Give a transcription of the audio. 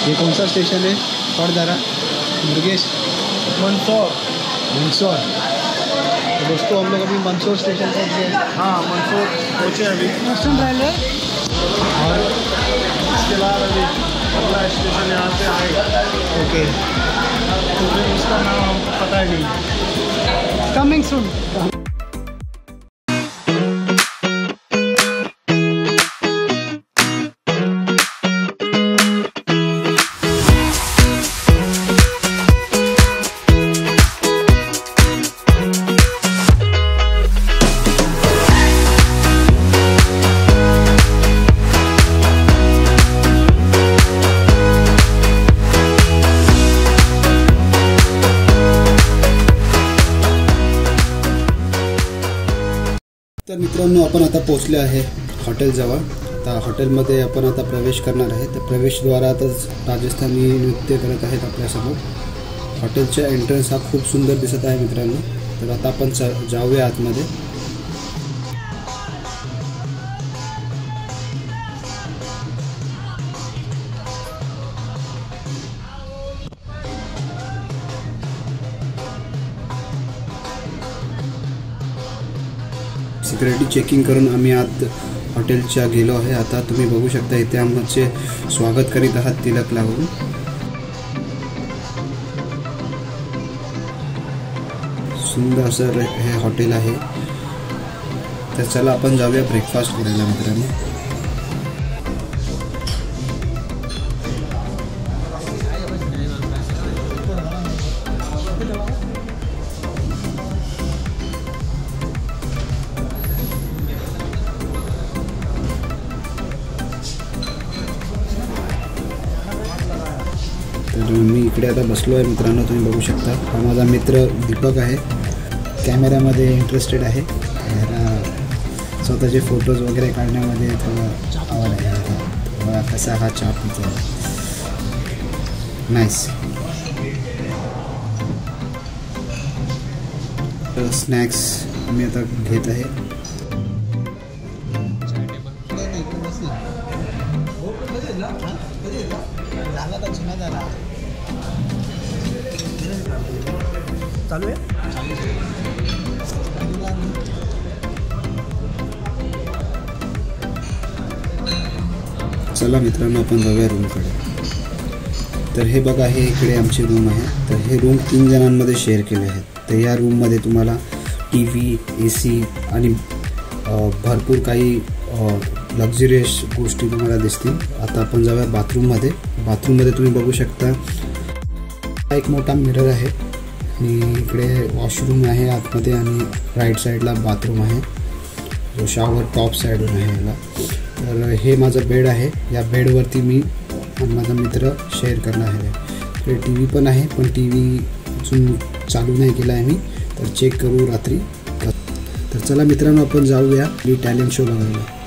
ये कौन सा स्टेशन है? और जरा मुर्गेश मंदसौर। तो दोस्तों हम लोग अभी मंदसौर स्टेशन पहुँच गए। हाँ, मंदसौर पहुँचे अभी। और इसके बाद अभी अगला स्टेशन यहाँ से आएगा। ओके, तो फिर उसका नाम हमको पता ही नहीं। Coming soon. तर मित्रांनो, आपण आता पोहोचले आहे हॉटेलजवळ। आता हॉटेलमध्ये आपण आता प्रवेश करणार आहे। तर प्रवेशद्वारातच राजस्थानी नृत्य करत आहेत आपल्यासमोर। हॉटेलचा एंट्रन्स हा खूप सुंदर दिसत आहे मित्रांनो। तर आता आपण जाऊया आतमध्ये। सिक्युरिटी चेकिंग करून आम्ही आत हॉटेलच्या गेलो आहे। आता तुम्ही बघू शकता इथे आमचे स्वागत करीत आहात तिलक लावून। सुंदर असं हे हॉटेल आहे। तर चला आपण जाऊया ब्रेकफास्ट करायला मित्रांनो। तर मी इकडे आता बसलो आहे मित्रांनो, तुम्ही बघू शकता। हा माझा मित्र दीपक आहे, कॅमेऱ्यामध्ये इंटरेस्टेड आहे। याला स्वतःचे फोटोज वगैरे काढण्यामध्ये थोडं आवड आहे। बघा कसा हा चहा पितो, नाईस। स्नॅक्स मी आता घेत आहे। चालू आहे। चला मित्रांनो, आपण जाऊया रूमकडे। तर हे बघा, हे इकडे आमची रूम आहे। तर हे रूम 3 जणांमध्ये शेअर केले आहेत। तर या रूममध्ये तुम्हाला TV, AC आणि भरपूर काही लक्झरियस गोष्टी तुम्हाला दिसतील। आता आपण जाऊया बाथरूममध्ये। बाथरूममध्ये तुम्ही बघू शकता एक मोठा मिरर आहे आणि इकडे वॉशरूम आहे आतमध्ये आणि राईट साईडला बाथरूम आहे, जो शॉवर टॉप साईडवर आहे याला। तर हे माझं बेड आहे। या बेडवरती मी आणि माझा मित्र शेअर करणार आहे। इकडे TV पण आहे, पण TV अजून चालू नाही केला आहे मी। तर चेक करू रात्री। तर चला मित्रांनो, आपण जाऊया टॅलेंट शो बघायला।